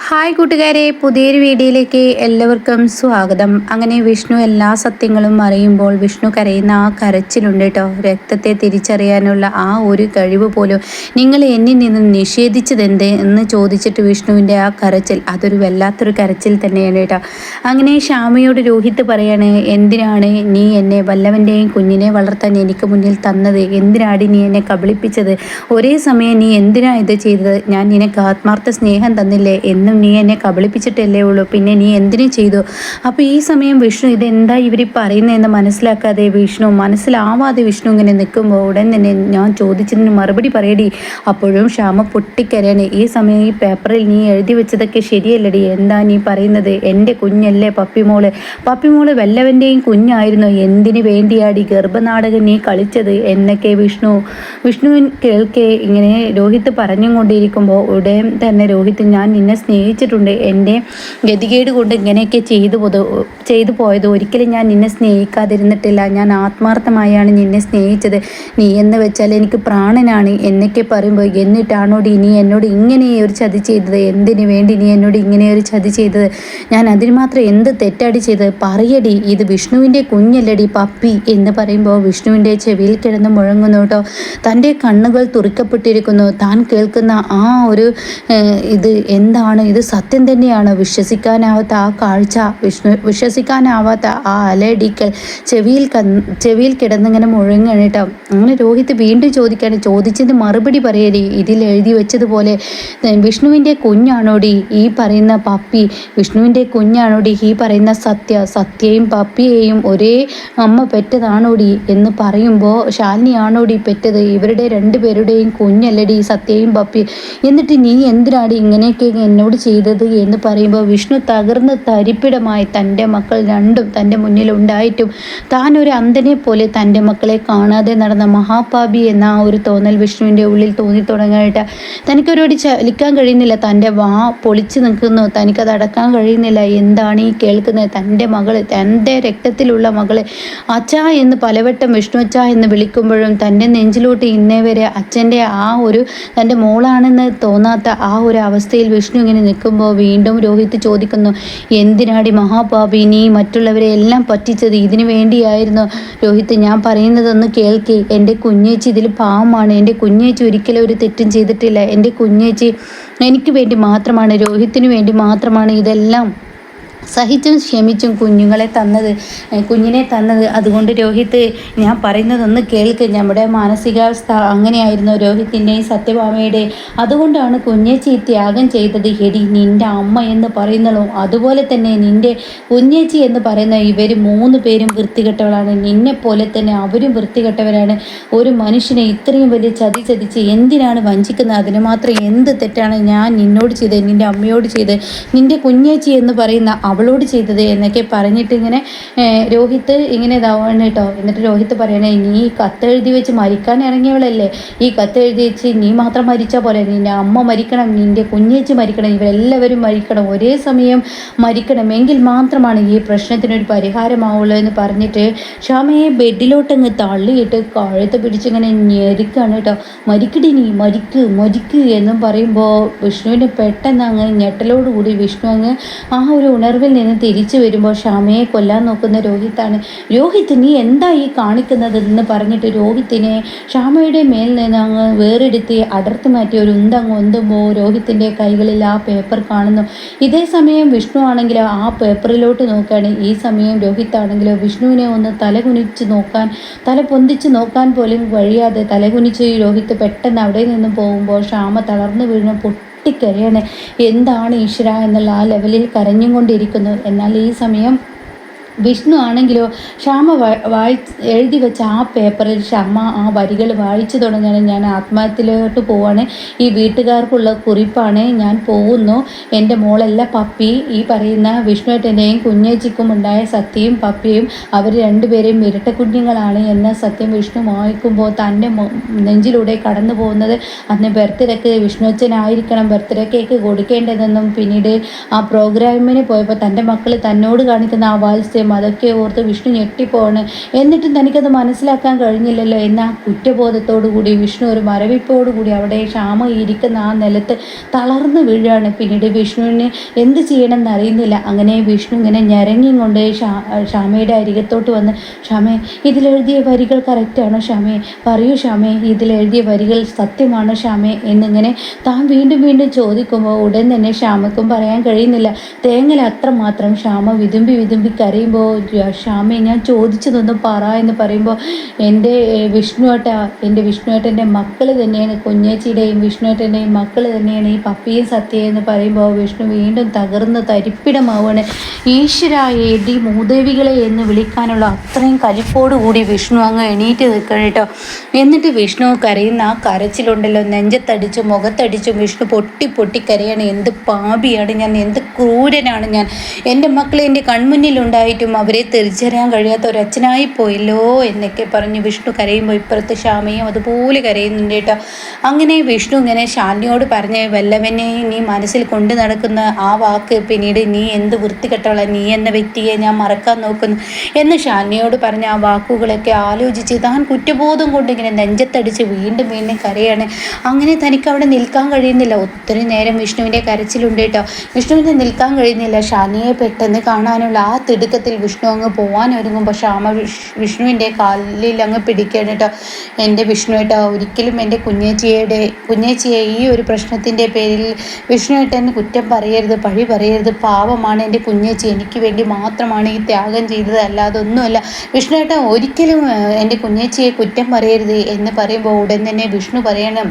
Hi കൂട്ടുകാരെ, പുതിയൊരു വീഡിയോയിലേക്ക് എല്ലാവർക്കും സ്വാഗതം. അങ്ങനെ വിഷ്ണു എല്ലാ സത്യങ്ങളും അറിയുമ്പോൾ വിഷ്ണു കരയുന്ന ആ കരച്ചിലുണ്ട് കേട്ടോ. രക്തത്തെ തിരിച്ചറിയാനുള്ള ആ ഒരു കഴിവ് പോലും നിങ്ങൾ എന്നിൽ നിന്ന് നിഷേധിച്ചതെന്ത് എന്ന് ചോദിച്ചിട്ട് വിഷ്ണുവിൻ്റെ ആ കരച്ചിൽ, അതൊരു വല്ലാത്തൊരു കരച്ചിൽ തന്നെയാണ് കേട്ടോ. അങ്ങനെ ശ്യാമയോട് രോഹിത് പറയാണ്, എന്തിനാണ് നീ എന്നെ വല്ലവൻ്റെയും കുഞ്ഞിനെ വളർത്താൻ എനിക്ക് മുന്നിൽ തന്നത്? എന്തിനാണ് നീ എന്നെ കബളിപ്പിച്ചത്? ഒരേ സമയം നീ എന്തിനാ ഇത് ചെയ്തത്? ഞാൻ നിനക്ക് ആത്മാർത്ഥ സ്നേഹം തന്നില്ലേ? എന്നും നീ എന്നെ കബളിപ്പിച്ചിട്ടല്ലേ ഉള്ളൂ, പിന്നെ നീ എന്തിനു ചെയ്തു? അപ്പോൾ ഈ സമയം വിഷ്ണു ഇതെന്താ ഇവർ പറയുന്നതെന്ന് മനസ്സിലാക്കാതെ മനസ്സിലാവാതെ വിഷ്ണു ഇങ്ങനെ നിൽക്കുമ്പോൾ ഉടൻ തന്നെ ഞാൻ ചോദിച്ചതിന് മറുപടി പറയടി. അപ്പോഴും ശ്യാമ പൊട്ടിക്കരയാണ്. ഈ സമയം ഈ പേപ്പറിൽ നീ എഴുതി വെച്ചതൊക്കെ ശരിയല്ലടി, എന്താ നീ പറയുന്നത്? എൻ്റെ കുഞ്ഞല്ലേ പപ്പിമോള് വല്ലവൻ്റെയും കുഞ്ഞായിരുന്നു, എന്തിനു വേണ്ടിയാടി ഗർഭനാടകം നീ കളിച്ചത് എന്നൊക്കെ വിഷ്ണുവിൻ കേൾക്കെ ഇങ്ങനെ രോഹിത് പറഞ്ഞും കൊണ്ടിരിക്കുമ്പോൾ ഉടൻ തന്നെ രോഹിത്, ഞാൻ നിന്നെ സ്നേഹിച്ചിട്ടുണ്ട്, എൻ്റെ ഗതികേട് കൊണ്ട് ഇങ്ങനെയൊക്കെ ചെയ്തു പോയത്. ഒരിക്കലും ഞാൻ നിന്നെ സ്നേഹിക്കാതിരുന്നിട്ടില്ല, ഞാൻ ആത്മാർത്ഥമായാണ് നിന്നെ സ്നേഹിച്ചത്. നീ എന്ന് വെച്ചാൽ എനിക്ക് പ്രാണനാണ് എന്നൊക്കെ പറയുമ്പോൾ, എന്നിട്ടാണോടി നീ എന്നോട് ഇങ്ങനെ ഒരു ചതി ചെയ്തത്? എന്തിനു വേണ്ടി നീ എന്നോട് ഇങ്ങനെ ഒരു ചതി ചെയ്തത്? ഞാൻ അതിന് മാത്രം എന്ത് തെറ്റാടി ചെയ്തത്? പറയടി, ഇത് വിഷ്ണുവിൻ്റെ കുഞ്ഞല്ലടി പപ്പി എന്ന് പറയുമ്പോൾ വിഷ്ണുവിൻ്റെ ചെവിയിൽ കിടന്ന് മുഴങ്ങുന്നു കേട്ടോ. തൻ്റെ കണ്ണുകൾ തുറക്കപ്പെട്ടിരിക്കുന്നു. താൻ കേൾക്കുന്ന ആ ഒരു ഇത് എന്താണ്? ഇത് സത്യം തന്നെയാണ്. വിശ്വസിക്കാനാവാത്ത ആ കാഴ്ച, വിശ്വസിക്കാനാവാത്ത ആ അലടിക്കൽ ചെവിയിൽ കിടന്നിങ്ങനെ മുഴങ്ങണം കേട്ടോ. അങ്ങനെ രോഹിത് വീണ്ടും ചോദിച്ചതിന് മറുപടി പറയടി. ഇതിൽ എഴുതി വെച്ചതുപോലെ വിഷ്ണുവിൻ്റെ കുഞ്ഞാണോടി ഈ പറയുന്ന പപ്പി? വിഷ്ണുവിൻ്റെ കുഞ്ഞാണോടി ഈ പറയുന്ന സത്യയും പപ്പിയെയും ഒരേ അമ്മ പെറ്റതാണോടി എന്ന് പറയുമ്പോൾ, ശാലിനിയാണോടി പെറ്റത്? ഇവരുടെ രണ്ടുപേരുടെയും കുഞ്ഞല്ലടി സത്യയും പപ്പി. എന്നിട്ട് നീ എന്തിനാടി ഇങ്ങനെയൊക്കെ എന്നോട് ചെയ്തത് എന്ന് പറയുമ്പോൾ വിഷ്ണു തകർന്ന് തരിപ്പിടമായി. തൻ്റെ മക്കൾ രണ്ടും തൻ്റെ മുന്നിലുണ്ടായിട്ടും താൻ ഒരു അന്ധനെ പോലെ തൻ്റെ മക്കളെ കാണാതെ നടന്ന മഹാപാപി എന്ന ആ ഒരു തോന്നൽ വിഷ്ണുവിൻ്റെ ഉള്ളിൽ തോന്നി തുടങ്ങാനായിട്ട് തനിക്കൊരുപടി ചലിക്കാൻ കഴിയുന്നില്ല. തൻ്റെ വാ പൊളിച്ചു നിൽക്കുന്നു, തനിക്കത് അടക്കാൻ കഴിയുന്നില്ല. എന്താണ് ഈ കേൾക്കുന്നത്? തൻ്റെ മകള്, തൻ്റെ രക്തത്തിലുള്ള മകള് അച്ഛാ എന്ന് പലവട്ടം വിഷ്ണു അച്ഛാ എന്ന് വിളിക്കുമ്പോഴും തൻ്റെ നെഞ്ചിലോട്ട് ഇന്നേ വരെ അച്ഛൻ്റെ ആ ഒരു തൻ്റെ മോളാണെന്ന് തോന്നാത്ത ആ ഒരു അവസ്ഥയിൽ വിഷ്ണു ഇങ്ങനെ നിൽക്കുമ്പോൾ വീണ്ടും രോഹിത് ചോദിക്കുന്നു, എന്തിനാടി മഹാപാപി നീ മറ്റുള്ളവരെ എല്ലാം പറ്റിച്ചത്? ഇതിനു വേണ്ടിയായിരുന്നു രോഹിത്? ഞാൻ പറയുന്നതൊന്ന് കേൾക്കേ. എൻ്റെ കുഞ്ഞേച്ചി ഇതിൽ പാവമാണ്. എൻ്റെ കുഞ്ഞേച്ചി ഒരിക്കലും ഒരു തെറ്റും ചെയ്തിട്ടില്ല. എൻ്റെ കുഞ്ഞേച്ചി എനിക്ക് വേണ്ടി മാത്രമാണ്, രോഹിത്തിന് വേണ്ടി മാത്രമാണ് ഇതെല്ലാം സഹിച്ചും ക്ഷമിച്ചും കുഞ്ഞിനെ തന്നത്. അതുകൊണ്ട് രോഹിത്, ഞാൻ പറയുന്നതൊന്ന് കേൾക്ക്. നമ്മുടെ മാനസികാവസ്ഥ അങ്ങനെയായിരുന്നു രോഹിത്തിൻ്റെയും സത്യഭാമയുടെയും. അതുകൊണ്ടാണ് കുഞ്ഞേച്ചി ത്യാഗം ചെയ്തത്. ഹെടി, നിൻ്റെ അമ്മ എന്ന് പറയുന്നല്ലോ അതുപോലെ തന്നെ നിൻ്റെ കുഞ്ഞേച്ചി എന്ന് പറയുന്ന ഇവർ 3 പേരും വൃത്തികെട്ടവളാണ്. നിന്നെപ്പോലെ തന്നെ അവരും വൃത്തികെട്ടവരാണ്. ഒരു മനുഷ്യനെ ഇത്രയും വലിയ ചതിച്ച് എന്തിനാണ് വഞ്ചിക്കുന്നത്? അതിന് മാത്രം എന്ത് തെറ്റാണ് ഞാൻ നിന്നോട് ചെയ്തത്, നിൻ്റെ അമ്മയോട് ചെയ്തത്, നിൻ്റെ കുഞ്ഞേച്ചി എന്ന് പറയുന്ന അവളോട് ചെയ്തത് എന്നൊക്കെ പറഞ്ഞിട്ട് ഇങ്ങനെ രോഹിത് ഇങ്ങനെ ഇതാവാണ് കേട്ടോ. എന്നിട്ട് രോഹിത് പറയണേ, നീ കത്തെഴുതി വെച്ച് മരിക്കാൻ ഇറങ്ങിയവളല്ലേ? ഈ കത്തെഴുതി വെച്ച് നീ മാത്രം മരിച്ചാൽ പോലെ, നിൻ്റെ അമ്മ മരിക്കണം, നിൻ്റെ കുഞ്ഞേച്ചി മരിക്കണം, ഇവരെല്ലാവരും മരിക്കണം, ഒരേ സമയം മരിക്കണം, എങ്കിൽ മാത്രമാണ് ഈ പ്രശ്നത്തിനൊരു പരിഹാരമാവുള്ളൂ എന്ന് പറഞ്ഞിട്ട് ശ്യാമയെ ബെഡിലോട്ടങ്ങ് തള്ളിയിട്ട് കഴുത്ത് പിടിച്ചിങ്ങനെ ഞെരുക്കാണ് കേട്ടോ. മരിക്കടി നീ, മരിക്ക് എന്നും പറയുമ്പോൾ വിഷ്ണുവിന് പെട്ടെന്ന് അങ്ങ് ഞെട്ടലോടുകൂടി വിഷ്ണു അങ്ങ് ആ ഒരു ഉണർവിൽ നിന്ന് തിരിച്ചു വരുമ്പോൾ ശ്യാമയെ കൊല്ലാൻ നോക്കുന്ന രോഹിത്താണ്. രോഹിത്, നീ എന്താ ഈ കാണിക്കുന്നത് എന്ന് പറഞ്ഞിട്ട് രോഹിത്തിനെ ശ്യാമയുടെ മേൽ നിന്ന് അങ്ങ് വേറെടുത്ത് അടർത്തി മാറ്റി ഒരു ഉന്തങ്ങ് ഒന്തുമ്പോൾ രോഹിത്തിൻ്റെ കൈകളിൽ ആ പേപ്പർ കാണുന്നു. ഇതേ സമയം വിഷ്ണു ആണെങ്കിലോ ആ പേപ്പറിലോട്ട് നോക്കുകയാണ്. ഈ സമയം രോഹിത് ആണെങ്കിലോ വിഷ്ണുവിനെ ഒന്ന് തല പൊന്തിച്ച് നോക്കാൻ പോലും കഴിയാതെ തലകുനിച്ച് രോഹിത് പെട്ടെന്ന് അവിടെ നിന്നും പോകുമ്പോൾ ശ്യാമ തളർന്നു വീഴുന്ന പൊട്ടിക്കരയാണ്. എന്താണ് ഈശ്വര എന്നുള്ള ആ ലെവലിൽ കരഞ്ഞും കൊണ്ടിരിക്കുന്നു. എന്നാൽ ഈ സമയം വിഷ്ണു ആണെങ്കിലോ ശ്യാമ എഴുതി വെച്ച ആ പേപ്പറിൽ ശ്യാമ ആ വരികൾ വായിച്ചു തുടങ്ങുകയാണ്. ഞാൻ ആത്മഹത്യയിലോട്ട് പോവാണ്, ഈ വീട്ടുകാർക്കുള്ള കുറിപ്പാണ്, ഞാൻ പോകുന്നു, എൻ്റെ മോളല്ല പപ്പി, ഈ പറയുന്ന വിഷ്ണുവേട്ടൻ്റെയും കുഞ്ഞേച്ചിക്കും ഉണ്ടായ സത്യയും പപ്പിയും അവർ രണ്ടുപേരെയും ഇരട്ട കുഞ്ഞുങ്ങളാണ് എന്ന സത്യം വിഷ്ണു വായിക്കുമ്പോൾ തൻ്റെ നെഞ്ചിലൂടെ കടന്നു പോകുന്നത് അന്ന് ബർത്ത്ഡേക്ക് വിഷ്ണുവച്ചനായിരിക്കണം ബർത്ത്ഡേ കേക്ക് കൊടുക്കേണ്ടതെന്നും പിന്നീട് ആ പ്രോഗ്രാമിന് പോയപ്പോൾ തൻ്റെ മക്കൾ തന്നോട് കാണിക്കുന്ന ആ വാത്സ്യം ചെയ്യും. അതൊക്കെ ഓർത്ത് വിഷ്ണു ഞെട്ടിപ്പോവാണ്. എന്നിട്ടും തനിക്കത് മനസ്സിലാക്കാൻ കഴിഞ്ഞില്ലല്ലോ എന്ന കുറ്റബോധത്തോടു കൂടി വിഷ്ണു ഒരു മരവിപ്പോടുകൂടി അവിടെ ശ്യാമ ഇരിക്കുന്ന ആ നിലത്ത് തളർന്നു വീഴാണ്. പിന്നീട് വിഷ്ണുവിന് എന്ത് ചെയ്യണമെന്ന് അറിയുന്നില്ല. അങ്ങനെ വിഷ്ണു ഇങ്ങനെ ഞരങ്ങിയും കൊണ്ട് ശ്യാമയുടെ അരികത്തോട്ട് വന്ന്, ശ്യാമേ, ഇതിലെഴുതിയ വരികൾ കറക്റ്റാണോ ശ്യാമേ? പറയൂ ശ്യാമേ, ഇതിലെഴുതിയ വരികൾ സത്യമാണോ ശ്യാമേ എന്നിങ്ങനെ താൻ വീണ്ടും വീണ്ടും ചോദിക്കുമ്പോൾ ഉടൻ തന്നെ ശ്യാമയ്ക്കും പറയാൻ കഴിയുന്നില്ല. തേങ്ങൽ അത്രമാത്രം ശ്യാമ വിതുമ്പി വിതുമ്പി കരയുമ്പോൾ, ശ്യാമേ, ഞാൻ ചോദിച്ചതൊന്നും പറ എന്ന് പറയുമ്പോൾ, എൻ്റെ വിഷ്ണുവേട്ടാ, എൻ്റെ വിഷ്ണുവേട്ടൻ്റെ മക്കൾ തന്നെയാണ്, കുഞ്ഞേച്ചിയുടെയും വിഷ്ണുവേട്ടൻ്റെയും മക്കൾ തന്നെയാണ് ഈ പപ്പിയും സത്യയും എന്ന് പറയുമ്പോൾ വിഷ്ണു വീണ്ടും തകർന്ന് തരിപ്പിടമാവാണ്. ഈശ്വര, എടി മൂദേവികളെ എന്ന് വിളിക്കാനുള്ള അത്രയും കലിപ്പോടുകൂടി വിഷ്ണു അങ്ങ് എണീറ്റ് നിൽക്കണം കേട്ടോ. എന്നിട്ട് വിഷ്ണു കരയുന്ന ആ കരച്ചിലുണ്ടല്ലോ, നെഞ്ചത്തടിച്ചും മുഖത്തടിച്ചും വിഷ്ണു പൊട്ടി പൊട്ടി കരയാണ്. എന്ത് പാപിയാണ് ഞാൻ, എന്ത് ക്രൂരനാണ് ഞാൻ. എൻ്റെ മക്കളെ എൻ്റെ കൺമുന്നിലുണ്ടായിട്ടും അവരെ തിരിച്ചറിയാൻ കഴിയാത്ത ഒരച്ഛനായി പോയല്ലോ എന്നൊക്കെ പറഞ്ഞ് വിഷ്ണു കരയുമ്പോൾ ഇപ്പുറത്ത് ശ്യാമയും അതുപോലെ കരയുന്നുണ്ട് കേട്ടോ. അങ്ങനെ വിഷ്ണു ഇങ്ങനെ ശാലിനിയോട് പറഞ്ഞ്, വല്ലവനെ നീ മനസ്സിൽ കൊണ്ടു നടക്കുന്ന ആ വാക്ക് പിന്നീട് നീ എന്ത് വൃത്തികെട്ടവള, നീ എന്ന വ്യക്തിയെ ഞാൻ മറക്കാൻ നോക്കുന്നു എന്ന് ശാലിനിയോട് പറഞ്ഞ ആ വാക്കുകളൊക്കെ ആലോചിച്ച് താൻ കുറ്റബോധം കൊണ്ട് ഇങ്ങനെ നെഞ്ചത്തടിച്ച് വീണ്ടും വീണ്ടും കരയാണ്. അങ്ങനെ തനിക്ക് അവിടെ നിൽക്കാൻ കഴിയുന്നില്ല. ഒത്തിരി നേരം വിഷ്ണുവിൻ്റെ കരച്ചിലുണ്ട് കേട്ടോ. വിഷ്ണുവിന് നിൽക്കാൻ കഴിയുന്നില്ല. ശാലിനിയെ പെട്ടെന്ന് കാണാനുള്ള ആ തിടുക്കത്തിൽ വിഷ്ണു അങ്ങ് പോകാൻ ഒരുങ്ങുമ്പോൾ ശ്യാമ വിഷ്ണുവിൻ്റെ കാലിൽ അങ്ങ് പിടിക്കുകയാണ് കേട്ടോ. എൻ്റെ വിഷ്ണുവേട്ടാ, ഒരിക്കലും എൻ്റെ കുഞ്ഞേച്ചിയെ ഈ ഒരു പ്രശ്നത്തിൻ്റെ പേരിൽ വിഷ്ണുവേട്ടൻ കുറ്റം പറയരുത്, പഴി പറയരുത്. പാവമാണ് എൻ്റെ കുഞ്ഞേച്ചി, എനിക്ക് വേണ്ടി മാത്രമാണ് ഈ ത്യാഗം ചെയ്തത്, അല്ലാതെ ഒന്നുമല്ല. വിഷ്ണുവേട്ടൻ ഒരിക്കലും എൻ്റെ കുഞ്ഞേച്ചിയെ കുറ്റം പറയരുത് എന്ന് പറയുമ്പോൾ ഉടൻ തന്നെ വിഷ്ണു പറയണം,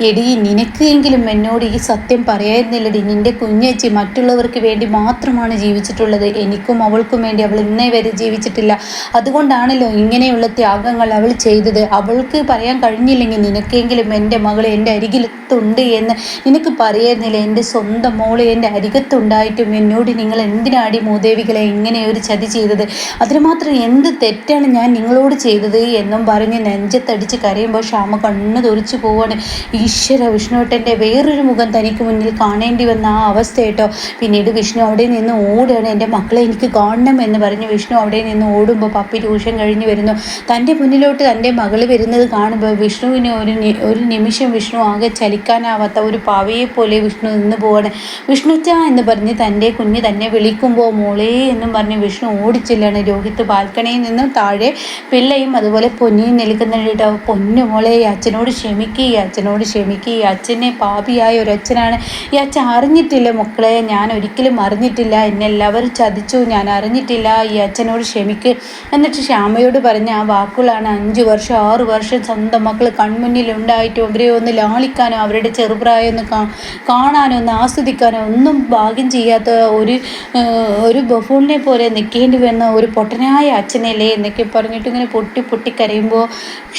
എടി നിനക്കെങ്കിലും എന്നോട് ഈ സത്യം പറയായിരുന്നില്ലടി. നിൻ്റെ കുഞ്ഞേച്ചി മറ്റുള്ളവർക്ക് വേണ്ടി മാത്രമാണ് ജീവിച്ചിട്ടുള്ളത്. എനിക്കും അവൾക്കും വേണ്ടി അവൾ ഇന്നേ വരെ ജീവിച്ചിട്ടില്ല. അതുകൊണ്ടാണല്ലോ ഇങ്ങനെയുള്ള ത്യാഗങ്ങൾ അവൾ ചെയ്തത്. അവൾക്ക് പറയാൻ കഴിഞ്ഞില്ലെങ്കിൽ നിനക്കെങ്കിലും എൻ്റെ മകൾ എൻ്റെ അരികിലത്തുണ്ട് എന്ന് നിനക്ക് പറയായിരുന്നില്ല. എൻ്റെ സ്വന്തം മോള് എൻ്റെ അരികത്തുണ്ടായിട്ടും എന്നോട് നിങ്ങൾ എന്തിനാടി മൂദേവികളെ ഇങ്ങനെ ഒരു ചതി ചെയ്തത്? അതിന് മാത്രം എന്ത് തെറ്റാണ് ഞാൻ നിങ്ങളോട് ചെയ്തത് എന്നും പറഞ്ഞ് നെഞ്ചത്തടിച്ച് കരയുമ്പോൾ ശ്യാമ കണ്ണ് തുറിച്ചു പോവാണ്. ഈശ്വര, വിഷ്ണുവേട്ടൻ്റെ വേറൊരു മുഖം തനിക്ക് മുന്നിൽ കാണേണ്ടി വന്ന ആ അവസ്ഥ കേട്ടോ. പിന്നീട് വിഷ്ണു അവിടെ നിന്ന് ഓടുകയാണ്. എൻ്റെ മക്കളെ എനിക്ക് കാണണം എന്ന് പറഞ്ഞ് വിഷ്ണു അവിടെ നിന്ന് ഓടുമ്പോൾ പപ്പി ട്യൂഷൻ കഴിഞ്ഞ് വരുന്നു. തൻ്റെ മുന്നിലോട്ട് തൻ്റെ മകൾ വരുന്നത് കാണുമ്പോൾ വിഷ്ണുവിന് ഒരു നിമിഷം വിഷ്ണു ആകെ ചലിക്കാനാവാത്ത ഒരു പാവയെ പോലെ വിഷ്ണു നിന്ന് പോവാണ്. വിഷ്ണുച്ച എന്ന് പറഞ്ഞ് തൻ്റെ കുഞ്ഞ് തന്നെ വിളിക്കുമ്പോൾ മോളെ എന്നും പറഞ്ഞ് വിഷ്ണു ഓടിച്ചില്ലാണ്. രോഹിത്ത് ബാൽക്കണിയിൽ നിന്നും താഴെ പിള്ളയും അതുപോലെ പൊന്നിയും നിൽക്കുന്നുണ്ട് കേട്ടോ. പൊന്നു മോളെ, അച്ഛനോട് ക്ഷമിക്കുക, ഈ അച്ഛനെ പാപിയായ ഒരച്ഛനാണ്. ഈ അച്ഛൻ അറിഞ്ഞിട്ടില്ല മക്കളെ, ഞാൻ ഒരിക്കലും അറിഞ്ഞിട്ടില്ല, എന്നെ എല്ലാവരും ചതിച്ചു, ഞാൻ അറിഞ്ഞിട്ടില്ല, ഈ അച്ഛനോട് ക്ഷമിക്ക്. എന്നിട്ട് ശ്യാമയോട് പറഞ്ഞ ആ വാക്കുകളാണ് 5 വർഷം 6 വർഷം സ്വന്തം മക്കൾ കൺമുന്നിലുണ്ടായിട്ടും അവരെ ഒന്ന് ലാളിക്കാനോ അവരുടെ ചെറുപ്രായം ഒന്ന് കാണാനോ ഒന്ന് ആസ്വദിക്കാനോ ഒന്നും ഭാഗ്യം ചെയ്യാത്ത ഒരു ബഫൂണിനെ പോലെ നിൽക്കേണ്ടി വന്ന ഒരു പൊട്ടനായ അച്ഛനല്ലേ എന്നൊക്കെ പറഞ്ഞിട്ട് ഇങ്ങനെ പൊട്ടി കരയുമ്പോൾ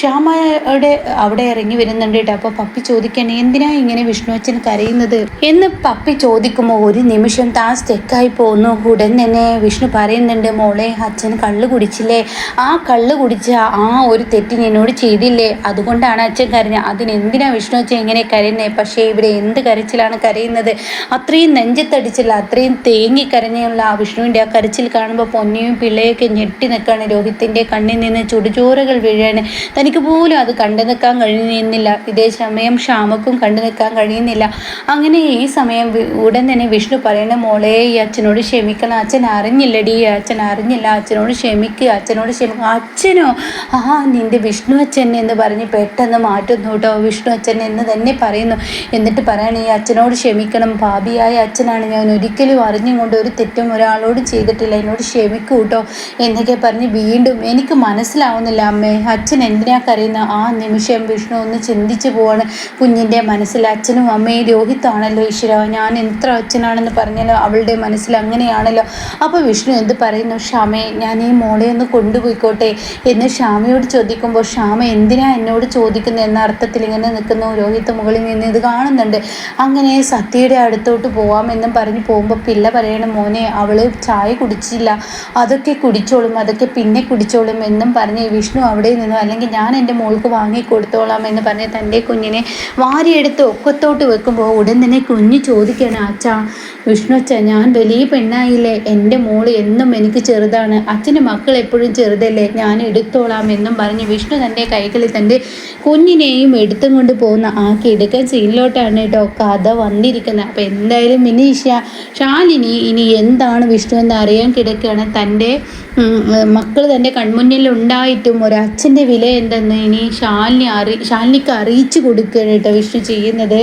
ശ്യാമയുടെ അവിടെ ഇറങ്ങി വരുന്നുണ്ട് കേട്ടോ. അപ്പോൾ പപ്പി ചോദിക്കണേ, എന്തിനാ ഇങ്ങനെ വിഷ്ണു അച്ഛൻ കരയുന്നത് എന്ന് പപ്പി ചോദിക്കുമ്പോൾ ഒരു നിമിഷം താൻ സ്റ്റെക്കായി പോകുന്നു. ഉടൻ തന്നെ വിഷ്ണു പറയുന്നുണ്ട്, മോളെ, അച്ഛൻ കള്ള് കുടിച്ചില്ലേ? ആ കള്ള് കുടിച്ച ആ ഒരു തെറ്റിന് എന്നോട് ചെയ്തില്ലേ, അതുകൊണ്ടാണ് അച്ഛൻ കരഞ്ഞത്. അതിനെന്തിനാ വിഷ്ണു അച്ഛൻ ഇങ്ങനെ കരയുന്നത്? പക്ഷേ ഇവിടെ എന്ത് കരച്ചിലാണ് കരയുന്നത്? അത്രയും നെഞ്ചത്തടിച്ചില്ല, അത്രയും തേങ്ങി കരഞ്ഞുള്ള ആ വിഷ്ണുവിൻ്റെ ആ കരച്ചിൽ കാണുമ്പോൾ പൊന്നിയും പിള്ളയൊക്കെ ഞെട്ടി നിൽക്കുകയാണ്. രോഹിത്തിൻ്റെ കണ്ണിൽ നിന്ന് ചുടുചോരകൾ വീഴാണ്. തനിക്ക് പോലും അത് കണ്ടു നിൽക്കാൻ കഴിയുന്നില്ല. ഇതേ സമയം ശ്യാമക്കും കണ്ടു നിൽക്കാൻ കഴിയുന്നില്ല. അങ്ങനെ ഈ സമയം ഉടൻ തന്നെ വിഷ്ണു പറയണ, മോളെ, ഈ അച്ഛനോട് ക്ഷമിക്കണം, അച്ഛൻ അറിഞ്ഞില്ലടി, അച്ഛൻ അറിഞ്ഞില്ല, അച്ഛനോട് ക്ഷമിക്കുക. അച്ഛനോ? നിൻ്റെ വിഷ്ണു അച്ഛൻ എന്ന് പറഞ്ഞ് പെട്ടെന്ന് മാറ്റുന്നു കേട്ടോ. വിഷ്ണു അച്ഛൻ എന്ന് തന്നെ പറയുന്നു. എന്നിട്ട് പറയണ, ഈ അച്ഛനോട് ക്ഷമിക്കണം, പാപിയായ അച്ഛനാണ് ഞാൻ, ഒരിക്കലും അറിഞ്ഞും കൊണ്ട് ഒരു തെറ്റും ഒരാളോട് ചെയ്തിട്ടില്ല, എന്നോട് ക്ഷമിക്കൂ കേട്ടോ എന്നൊക്കെ പറഞ്ഞ് വീണ്ടും എനിക്ക് മനസ്സിലാവുന്നില്ല അമ്മേ, അച്ഛൻ എന്തിനാ കരയുന്ന? ആ നിമിഷം വിഷ്ണു ഒന്ന് ചിന്തിച്ചു പോവാണ്. കുഞ്ഞിൻ്റെ മനസ്സിൽ അച്ഛനും അമ്മയും രോഹിത്താണല്ലോ. ഈശ്വര, ഞാൻ എത്ര അച്ഛനാണെന്ന് പറഞ്ഞാലോ അവളുടെ മനസ്സിൽ അങ്ങനെയാണല്ലോ. അപ്പോൾ വിഷ്ണു എന്ത് പറയുന്നു, ശ്യാമേ, ഞാൻ ഈ മോളെ ഒന്ന് കൊണ്ടുപോയിക്കോട്ടെ എന്ന് ശ്യാമയോട് ചോദിക്കുമ്പോൾ ശ്യാമ എന്തിനാ എന്നോട് ചോദിക്കുന്നത് എന്ന അർത്ഥത്തിൽ ഇങ്ങനെ നിൽക്കുന്നു. രോഹിത്ത് മുകളിൽ നിന്ന് ഇത് കാണുന്നുണ്ട്. അങ്ങനെ സത്യയുടെ അടുത്തോട്ട് പോവാമെന്നും പറഞ്ഞ് പോകുമ്പോൾ പിള്ള പറയണം, മോനെ, അവൾ ചായ കുടിച്ചില്ല, അതൊക്കെ കുടിച്ചോളും, അതൊക്കെ പിന്നെ കുടിച്ചോളും എന്നും പറഞ്ഞ് വിഷ്ണു അവിടെ നിന്നു. അല്ലെങ്കിൽ ഞാൻ എൻ്റെ മോൾക്ക് വാങ്ങിക്കൊടുത്തോളാം എന്ന് പറഞ്ഞ് തൻ്റെ കുഞ്ഞിനെ വാരിയെടുത്ത് ഒക്കത്തോട്ട് വെക്കുമ്പോൾ ഉടൻ തന്നെ കുഞ്ഞ് ചോദിക്കുകയാണ്, അച്ഛാ വിഷ്ണു അച്ഛ, ഞാൻ വലിയ പെണ്ണായില്ലേ, എൻ്റെ മോള് എന്നും എനിക്ക് ചെറുതാണ്, അച്ഛൻ്റെ മക്കൾ എപ്പോഴും ചെറുതല്ലേ, ഞാൻ എടുത്തോളാം എന്നും പറഞ്ഞ് വിഷ്ണു തൻ്റെ കൈകളിൽ തൻ്റെ കുഞ്ഞിനെയും എടുത്തും കൊണ്ട് പോകുന്ന ആ കിടക്കൻ സീനിലോട്ടാണ് കേട്ടോ കഥ വന്നിരിക്കുന്നത്. അപ്പോൾ എന്തായാലും ഇനി ശാലിനി ഇനി എന്താണ് വിഷ്ണു എന്ന് അറിയാൻ കിടക്കുകയാണ്. തൻ്റെ മക്കൾ തൻ്റെ കൺമുന്നിൽ ഉണ്ടായിട്ടും ഒരച്ഛൻ്റെ വില എന്തെന്ന് ഇനി ശാലിനിക്ക് അറിയിച്ചു കൊടുക്കുകയാണ് കേട്ടോ വിഷ്ണു ചെയ്യുന്നത്.